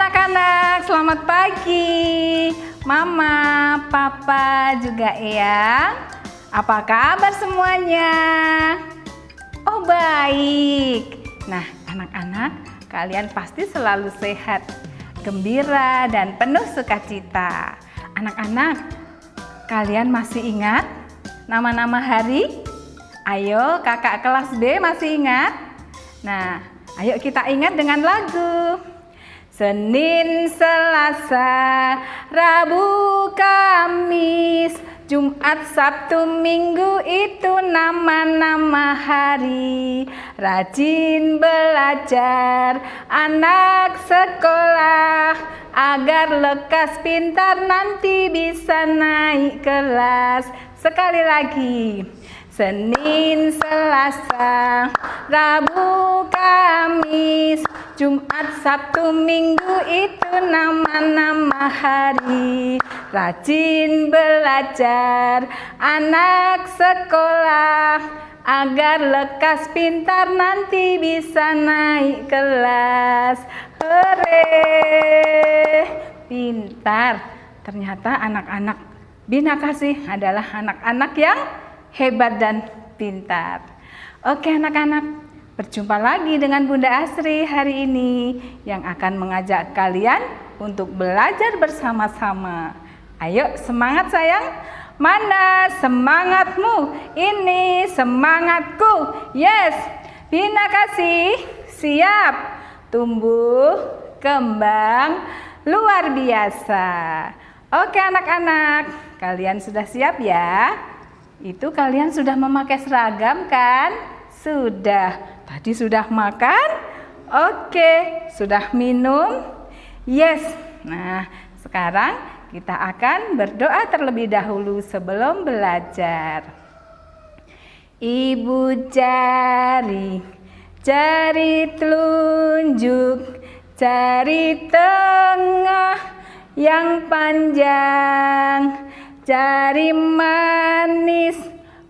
anak-anak, selamat pagi. Mama, Papa juga ya. Apa kabar semuanya? Oh baik. Nah anak-anak, kalian pasti selalu sehat, gembira dan penuh sukacita. Anak-anak, kalian masih ingat nama-nama hari? Ayo kakak kelas B masih ingat? Nah, ayo kita ingat dengan lagu. Senin, Selasa, Rabu, Kamis, Jumat, Sabtu, Minggu itu nama-nama hari. Rajin belajar anak sekolah agar lekas pintar nanti bisa naik kelas. Sekali lagi. Senin, Selasa, Rabu, Kamis, Jumat, Sabtu, Minggu itu nama-nama hari. Rajin belajar anak sekolah agar lekas pintar nanti bisa naik kelas. Hore! Pintar. Ternyata anak-anak Binakasih adalah anak-anak yang hebat dan pintar. Oke anak-anak, berjumpa lagi dengan Bunda Asri hari ini yang akan mengajak kalian untuk belajar bersama-sama. Ayo semangat sayang. Mana semangatmu? Ini semangatku. Yes, Binakasih siap tumbuh kembang luar biasa. Oke anak-anak, kalian sudah siap ya? Itu kalian sudah memakai seragam kan? Sudah. Tadi sudah makan? Oke. Sudah minum? Yes. Nah, sekarang kita akan berdoa terlebih dahulu sebelum belajar. Ibu jari, jari telunjuk, jari tengah yang panjang, jari manis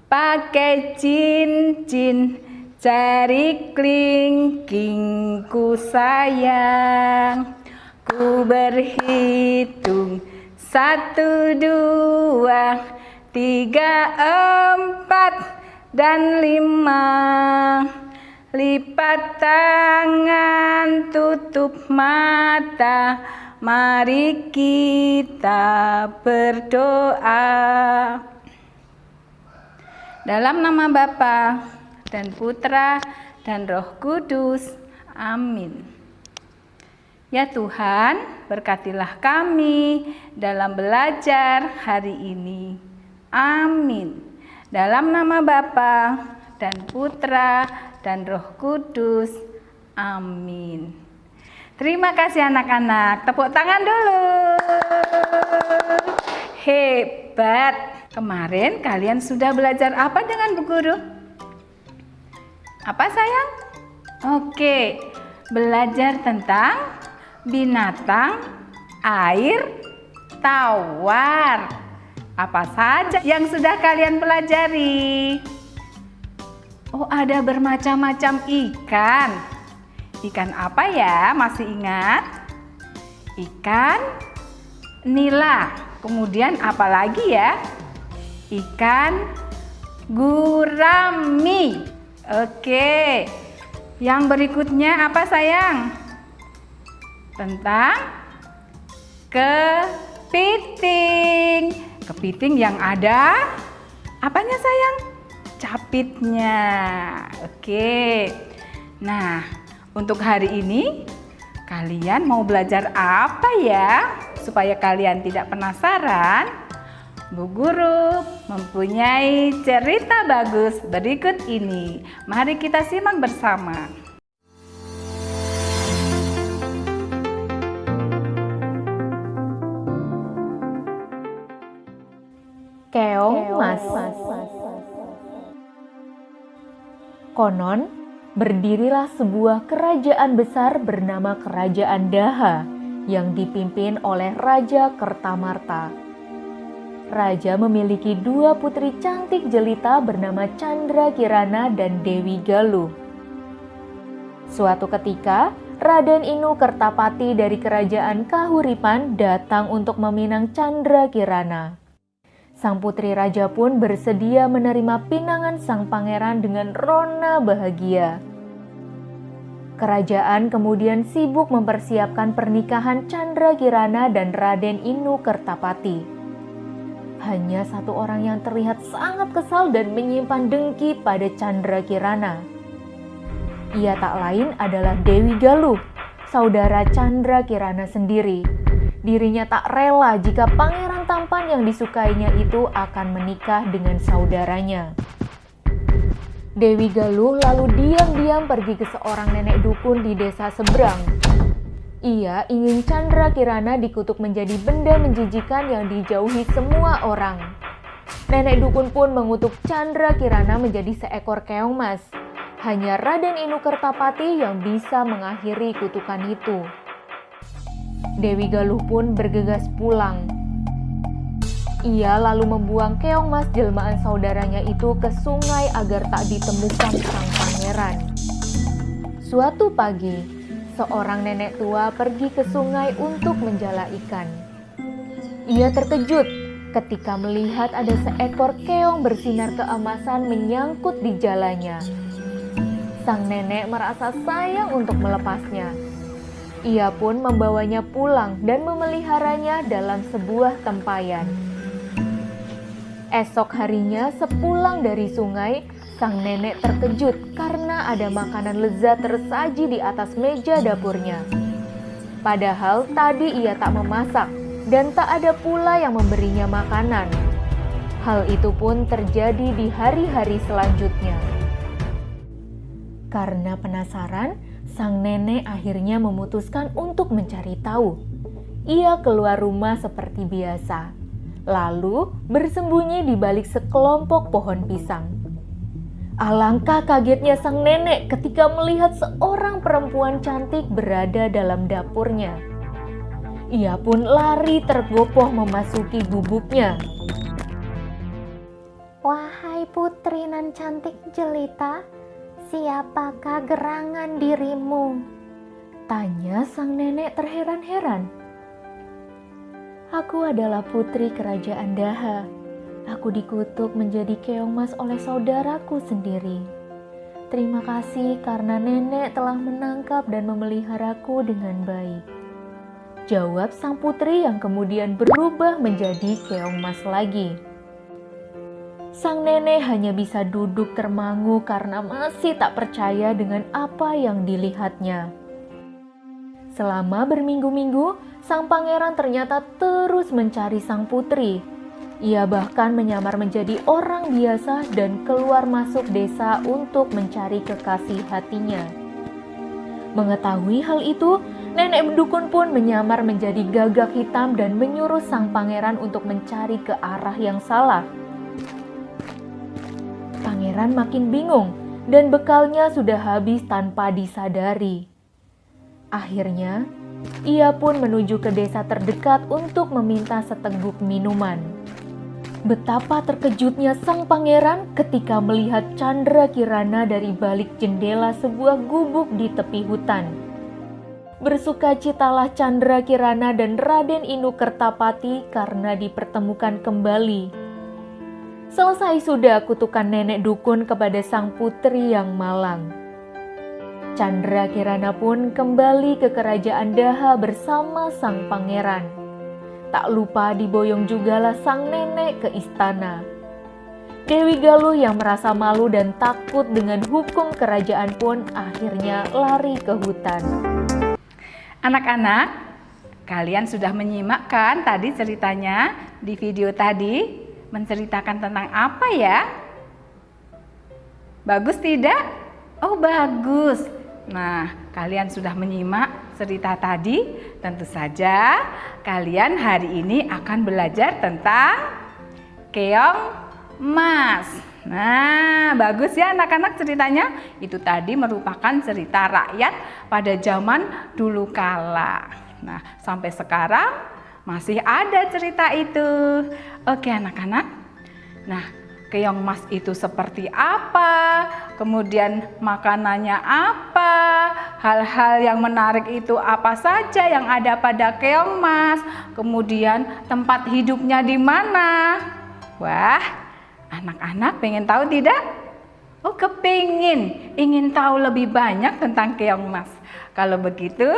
pakai cincin, jari kelingkingku sayang. Ku berhitung 1, 2, 3, 4 dan 5. Lipat tangan, tutup mata. Mari kita berdoa. Dalam nama Bapa dan Putra dan Roh Kudus. Amin. Ya Tuhan, berkatilah kami dalam belajar hari ini. Amin. Dalam nama Bapa dan Putra dan Roh Kudus. Amin. Terima kasih anak-anak. Tepuk tangan dulu. Hebat. Kemarin kalian sudah belajar apa dengan Bu Guru? Apa sayang? Oke, belajar tentang binatang air tawar. Apa saja yang sudah kalian pelajari? Oh, ada bermacam-macam ikan. Ikan apa ya? Masih ingat? Ikan nila. Kemudian apa lagi ya? Ikan gurami. Oke. Yang berikutnya apa sayang? Tentang kepiting. Kepiting yang ada apanya sayang? Capitnya. Oke. Nah, untuk hari ini, kalian mau belajar apa ya? Supaya kalian tidak penasaran, Bu Guru mempunyai cerita bagus berikut ini. Mari kita simak bersama. Keong Mas. Konon, berdirilah sebuah kerajaan besar bernama Kerajaan Daha yang dipimpin oleh Raja Kertamarta. Raja memiliki 2 putri cantik jelita bernama Chandra Kirana dan Dewi Galuh. Suatu ketika, Raden Inu Kertapati dari kerajaan Kahuripan datang untuk meminang Candrakirana. Sang putri raja pun bersedia menerima pinangan sang pangeran dengan rona bahagia. Kerajaan kemudian sibuk mempersiapkan pernikahan Candrakirana dan Raden Inu Kertapati. Hanya satu orang yang terlihat sangat kesal dan menyimpan dengki pada Candrakirana. Ia tak lain adalah Dewi Galuh, saudara Candrakirana sendiri. Dirinya tak rela jika pangeran tampan yang disukainya itu akan menikah dengan saudaranya. Dewi Galuh lalu diam-diam pergi ke seorang nenek dukun di desa seberang. Ia ingin Candrakirana dikutuk menjadi benda menjijikan yang dijauhi semua orang. Nenek dukun pun mengutuk Candrakirana menjadi seekor keong mas. Hanya Raden Inu Kertapati yang bisa mengakhiri kutukan itu. Dewi Galuh pun bergegas pulang. Ia lalu membuang keong mas jelmaan saudaranya itu ke sungai agar tak ditemukan sang pangeran. Suatu pagi, seorang nenek tua pergi ke sungai untuk menjala ikan. Ia terkejut ketika melihat ada seekor keong bersinar keemasan menyangkut di jalanya. Sang nenek merasa sayang untuk melepasnya. Ia pun membawanya pulang dan memeliharanya dalam sebuah tempayan. Esok harinya sepulang dari sungai, sang nenek terkejut karena ada makanan lezat tersaji di atas meja dapurnya. Padahal tadi ia tak memasak dan tak ada pula yang memberinya makanan. Hal itu pun terjadi di hari-hari selanjutnya. Karena penasaran, sang nenek akhirnya memutuskan untuk mencari tahu. Ia keluar rumah seperti biasa, lalu bersembunyi di balik sekelompok pohon pisang. Alangkah kagetnya sang nenek ketika melihat seorang perempuan cantik berada dalam dapurnya. Ia pun lari tergopoh memasuki gubuknya. Wahai putri nan cantik jelita, siapakah gerangan dirimu? Tanya sang nenek terheran-heran. Aku adalah putri kerajaan Daha. Aku dikutuk menjadi keong mas oleh saudaraku sendiri. Terima kasih karena nenek telah menangkap dan memeliharaku dengan baik. Jawab sang putri yang kemudian berubah menjadi keong mas lagi. Sang nenek hanya bisa duduk termangu karena masih tak percaya dengan apa yang dilihatnya. Selama berminggu-minggu, sang pangeran ternyata terus mencari sang putri. Ia bahkan menyamar menjadi orang biasa dan keluar masuk desa untuk mencari kekasih hatinya. Mengetahui hal itu, nenek dukun pun menyamar menjadi gagak hitam dan menyuruh sang pangeran untuk mencari ke arah yang salah. Pangeran makin bingung dan bekalnya sudah habis tanpa disadari. Akhirnya, ia pun menuju ke desa terdekat untuk meminta seteguk minuman. Betapa terkejutnya sang pangeran ketika melihat Candrakirana dari balik jendela sebuah gubuk di tepi hutan. Bersukacitalah Candrakirana dan Raden Inu Kertapati karena dipertemukan kembali. Selesai sudah kutukan nenek dukun kepada sang putri yang malang. Candrakirana pun kembali ke kerajaan Daha bersama sang pangeran. Tak lupa diboyong jugalah sang nenek ke istana. Dewi Galuh yang merasa malu dan takut dengan hukum kerajaan pun akhirnya lari ke hutan. Anak-anak, kalian sudah menyimak kan tadi ceritanya di video tadi? Menceritakan tentang apa ya? Bagus tidak? Oh bagus. Nah, kalian sudah menyimak cerita tadi. Tentu saja kalian hari ini akan belajar tentang keong mas. Nah, bagus ya anak-anak ceritanya. Itu tadi merupakan cerita rakyat pada zaman dulu kala. Nah, sampai sekarang masih ada cerita itu. Oke anak-anak. Nah, keong mas itu seperti apa, kemudian makanannya apa, hal-hal yang menarik itu apa saja yang ada pada keong mas, kemudian tempat hidupnya di mana. Wah, anak-anak pengen tahu tidak? Oh, kepingin, ingin tahu lebih banyak tentang keong mas. Kalau begitu,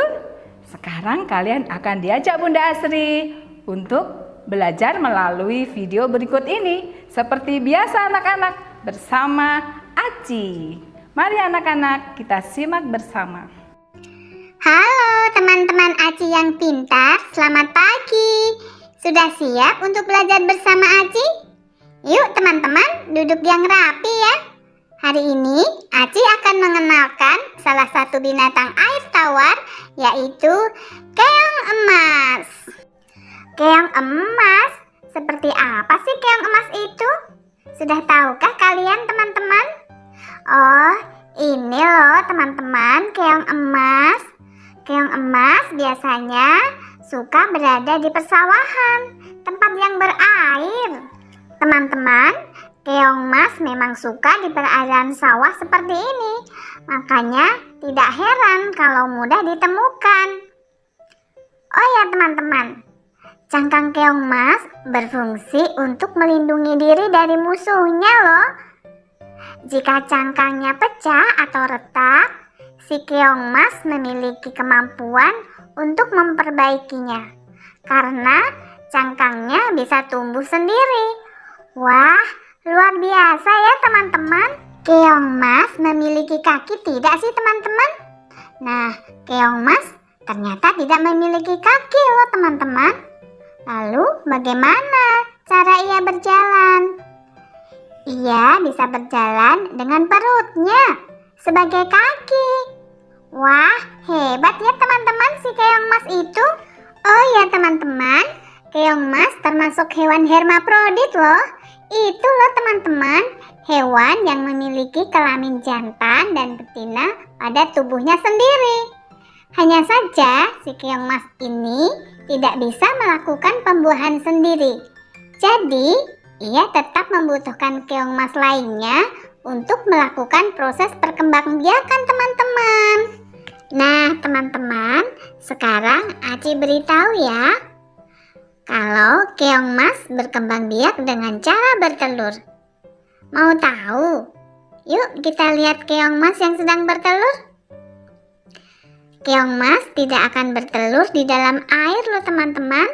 sekarang kalian akan diajak Bunda Asri untuk belajar melalui video berikut ini. Seperti biasa anak-anak, bersama Aci. Mari anak-anak, kita simak bersama. Halo teman-teman Aci yang pintar, selamat pagi. Sudah siap untuk belajar bersama Aci? Yuk teman-teman, duduk yang rapi ya. Hari ini Aci akan mengenalkan salah satu binatang air tawar, yaitu keong emas. Keong emas? Seperti apa sih keong emas itu? Sudah tahukah kalian teman-teman? Oh, ini loh teman-teman keong emas. Keong emas biasanya suka berada di persawahan, tempat yang berair. Teman-teman, keong emas memang suka di perairan sawah seperti ini. Makanya tidak heran kalau mudah ditemukan. Oh ya teman-teman, cangkang keong emas berfungsi untuk melindungi diri dari musuhnya loh. Jika cangkangnya pecah atau retak, si keong emas memiliki kemampuan untuk memperbaikinya. Karena cangkangnya bisa tumbuh sendiri. Wah, luar biasa ya teman-teman. Keong emas memiliki kaki tidak sih teman-teman? Nah, keong emas ternyata tidak memiliki kaki loh teman-teman. Lalu bagaimana cara ia berjalan? Ia bisa berjalan dengan perutnya sebagai kaki. Wah, hebat ya teman-teman si keong emas itu. Oh ya teman-teman, keong emas termasuk hewan hermaprodit loh. Itu loh teman-teman, hewan yang memiliki kelamin jantan dan betina pada tubuhnya sendiri. Hanya saja si keong emas ini tidak bisa melakukan pembuahan sendiri. Jadi, ia tetap membutuhkan keong emas lainnya untuk melakukan proses perkembangbiakan teman-teman. Nah, teman-teman, sekarang Aci beritahu ya. Kalau keong emas berkembang biak dengan cara bertelur. Mau tahu? Yuk kita lihat keong emas yang sedang bertelur. Keong emas tidak akan bertelur di dalam air loh teman-teman.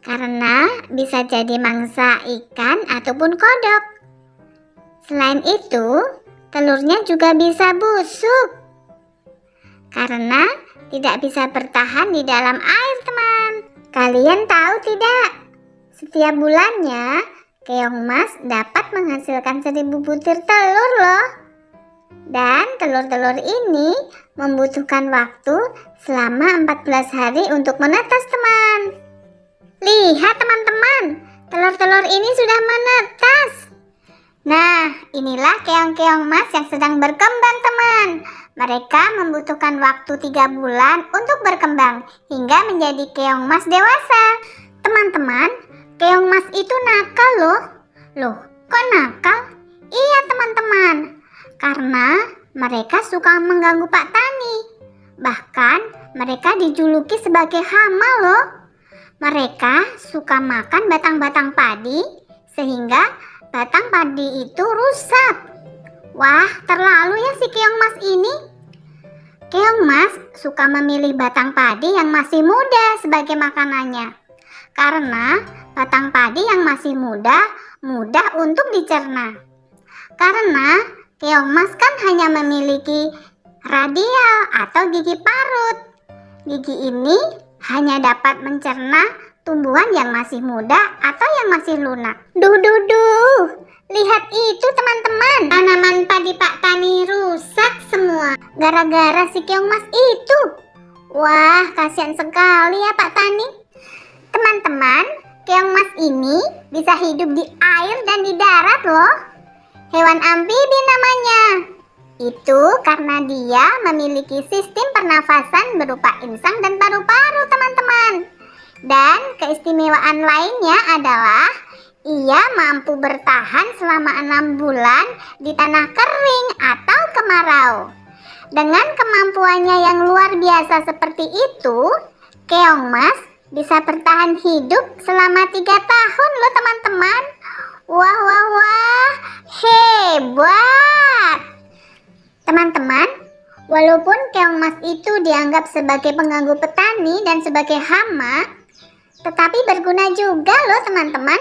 Karena bisa jadi mangsa ikan ataupun kodok. Selain itu, telurnya juga bisa busuk. Karena tidak bisa bertahan di dalam air teman. Kalian tahu tidak? Setiap bulannya, keong emas dapat menghasilkan 1000 butir telur loh. Dan telur-telur ini membutuhkan waktu selama 14 hari untuk menetas teman. Lihat teman-teman, telur-telur ini sudah menetas. Nah, inilah keong-keong emas yang sedang berkembang teman. Mereka membutuhkan waktu 3 bulan untuk berkembang hingga menjadi keong emas dewasa. Teman-teman, keong emas itu nakal loh. Loh, kok nakal? Iya teman-teman, karena mereka suka mengganggu Pak Tani. Bahkan mereka dijuluki sebagai hama loh. Mereka suka makan batang-batang padi sehingga batang padi itu rusak. Wah, terlalu ya si keong emas ini. Keong emas suka memilih batang padi yang masih muda sebagai makanannya. Karena batang padi yang masih muda, mudah untuk dicerna. Karena keong emas kan hanya memiliki radial atau gigi parut. Gigi ini hanya dapat mencerna tumbuhan yang masih muda atau yang masih lunak. Duh. Lihat itu teman-teman, tanaman padi Pak Tani rusak semua gara-gara si keong emas itu. Wah, kasihan sekali ya Pak Tani. Teman-teman, keong emas ini bisa hidup di air dan di darat loh. Hewan amfibi namanya. Itu karena dia memiliki sistem pernafasan berupa insang dan paru-paru teman-teman. Dan keistimewaan lainnya adalah Ia mampu bertahan selama 6 bulan di tanah kering atau kemarau. Dengan kemampuannya yang luar biasa seperti itu, keong mas bisa bertahan hidup selama 3 tahun loh teman-teman. Wah, wah, wah, hebat! Teman-teman, walaupun keong mas itu dianggap sebagai pengganggu petani dan sebagai hama, tetapi berguna juga loh teman-teman,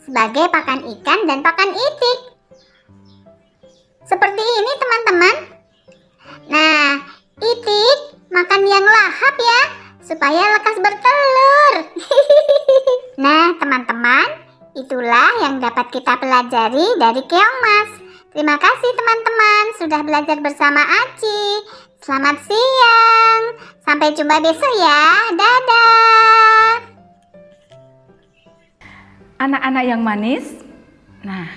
sebagai pakan ikan dan pakan itik. Seperti ini teman-teman. Nah, itik makan yang lahap ya, supaya lekas bertelur. Nah teman-teman, itulah yang dapat kita pelajari dari keong mas. Terima kasih teman-teman sudah belajar bersama Aci. Selamat siang. Sampai jumpa besok ya. Dadah. Anak-anak yang manis, nah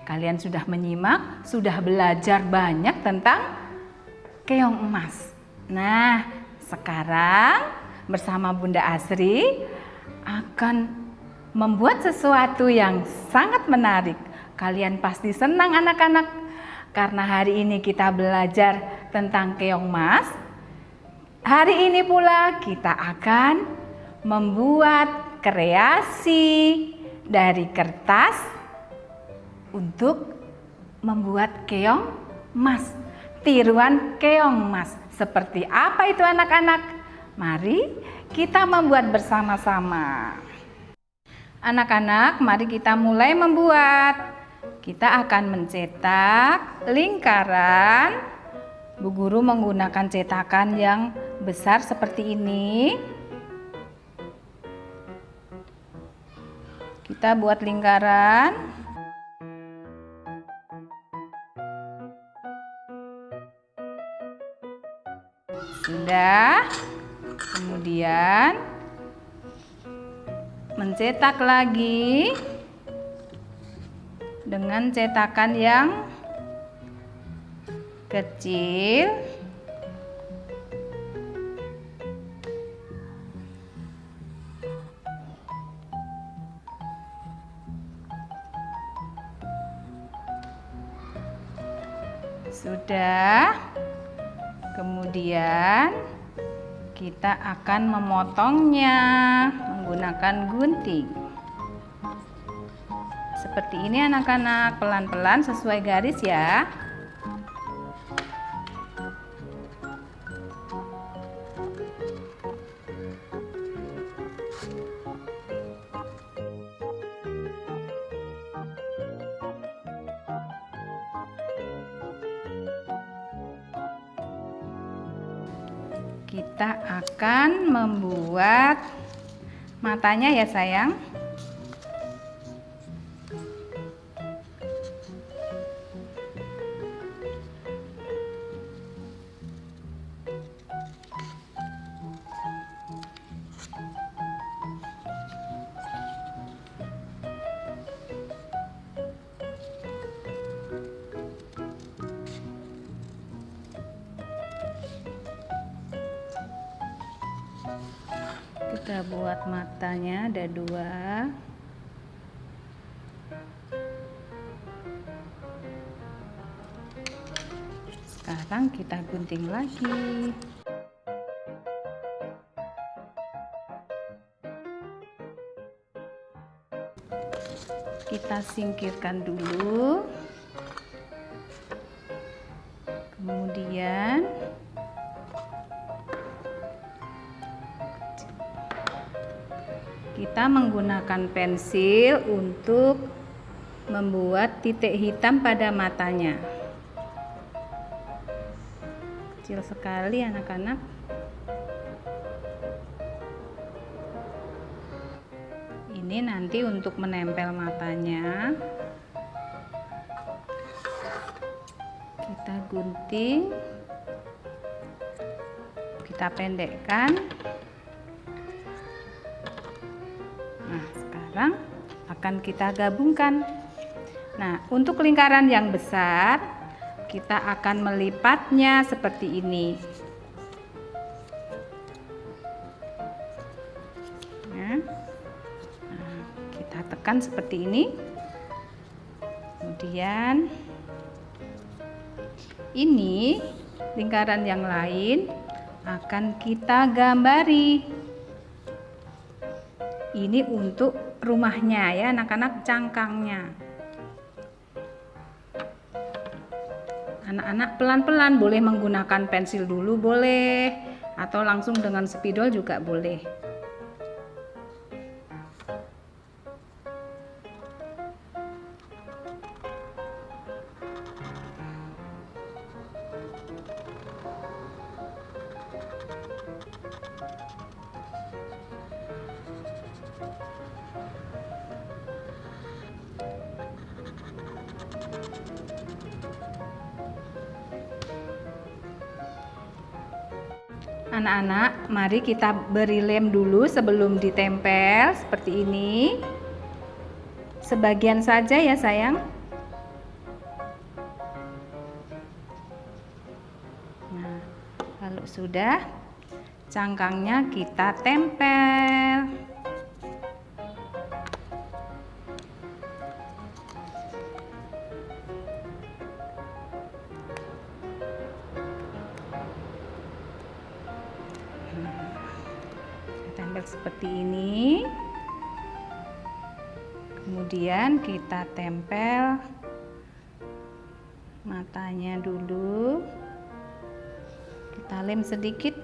kalian sudah menyimak, sudah belajar banyak tentang keong emas. Nah sekarang bersama Bunda Asri akan membuat sesuatu yang sangat menarik. Kalian pasti senang anak-anak, karena hari ini kita belajar tentang keong emas. Hari ini pula kita akan membuat kreasi dari kertas untuk membuat keong emas, tiruan keong emas. Seperti apa itu anak-anak? Mari kita membuat bersama-sama. Anak-anak, mari kita mulai membuat. Kita akan mencetak lingkaran. Bu Guru menggunakan cetakan yang besar seperti ini. Kita buat lingkaran. Sudah. Kemudian mencetak lagi dengan cetakan yang kecil. Sudah. Kemudian kita akan memotongnya menggunakan gunting. Seperti ini anak-anak, pelan-pelan sesuai garis ya. Kita akan membuat matanya ya sayang. Kita buat matanya ada 2. Sekarang kita gunting lagi. Kita singkirkan dulu. Kemudian kita menggunakan pensil untuk membuat titik hitam pada matanya. Kecil sekali anak-anak. Ini nanti untuk menempel matanya. Kita gunting. Kita pendekkan. Nah, sekarang akan kita gabungkan. Nah, untuk lingkaran yang besar, kita akan melipatnya seperti ini. Nah, kita kita tekan seperti ini. Kemudian ini lingkaran yang lain akan kita gambari. Ini untuk rumahnya ya anak-anak, cangkangnya. Anak-anak pelan-pelan, boleh menggunakan pensil dulu boleh, atau langsung dengan spidol juga boleh. Anak-anak, mari kita beri lem dulu sebelum ditempel seperti ini. Sebagian saja ya sayang. Nah, kalau sudah, cangkangnya kita tempel. Tempel seperti ini. Kemudian kita tempel matanya dulu. Kita lem sedikit.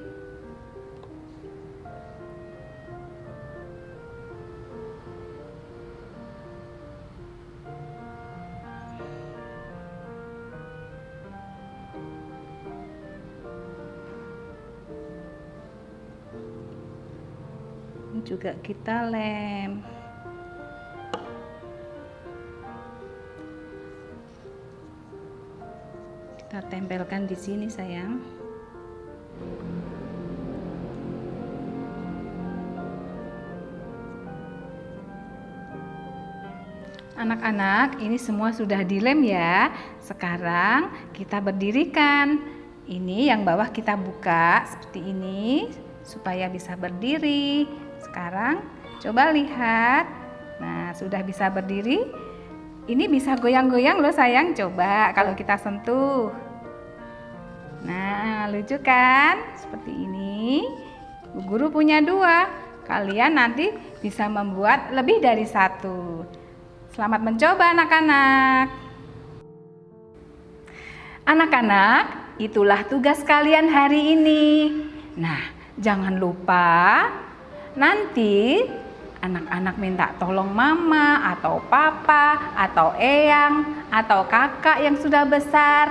Juga kita lem. Kita tempelkan di sini sayang. Anak-anak, ini semua sudah dilem ya. Sekarang kita berdirikan. Ini yang bawah kita buka seperti ini supaya bisa berdiri. Sekarang coba lihat. Nah, sudah bisa berdiri. Ini bisa goyang-goyang loh sayang. Coba kalau kita sentuh. Nah, lucu kan? Seperti ini. Bu Guru punya 2. Kalian nanti bisa membuat lebih dari 1. Selamat mencoba anak-anak. Anak-anak, itulah tugas kalian hari ini. Nah, jangan lupa nanti anak-anak minta tolong mama atau papa atau eyang atau kakak yang sudah besar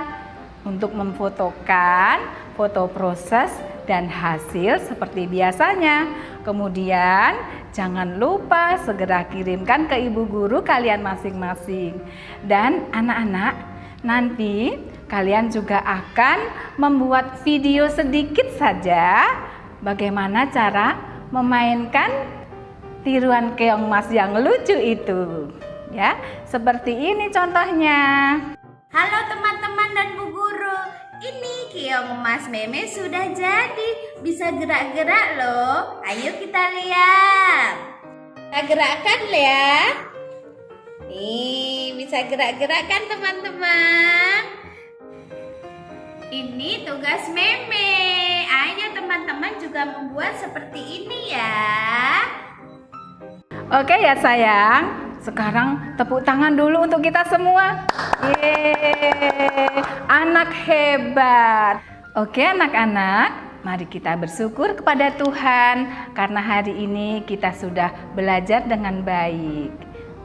untuk memfotokan foto proses dan hasil seperti biasanya. Kemudian jangan lupa segera kirimkan ke ibu guru kalian masing-masing. Dan anak-anak, nanti kalian juga akan membuat video sedikit saja bagaimana cara memainkan tiruan keong mas yang lucu itu. Ya, seperti ini contohnya. Halo teman-teman dan Bu Guru, ini keong emas Meme sudah jadi, bisa gerak-gerak loh. Ayo kita lihat. Kita gerakkan ya. Nih, bisa gerak-gerak kan teman-teman? Ini tugas Meme. Ayo teman-teman juga membuat seperti ini ya. Oke ya sayang. Sekarang tepuk tangan dulu untuk kita semua. Yeay, anak hebat. Oke anak-anak, mari kita bersyukur kepada Tuhan karena hari ini kita sudah belajar dengan baik.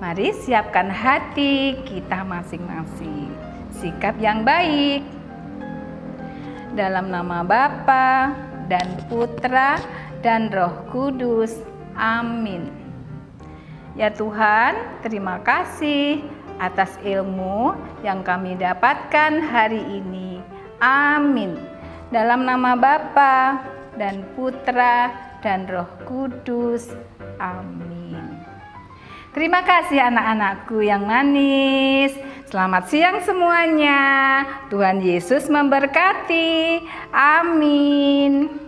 Mari siapkan hati kita masing-masing. Sikap yang baik. Dalam nama Bapa dan Putra dan Roh Kudus. Amin. Ya Tuhan, terima kasih atas ilmu yang kami dapatkan hari ini. Amin. Dalam nama Bapa dan Putra dan Roh Kudus. Amin. Terima kasih anak-anakku yang manis. Selamat siang semuanya. Tuhan Yesus memberkati. Amin.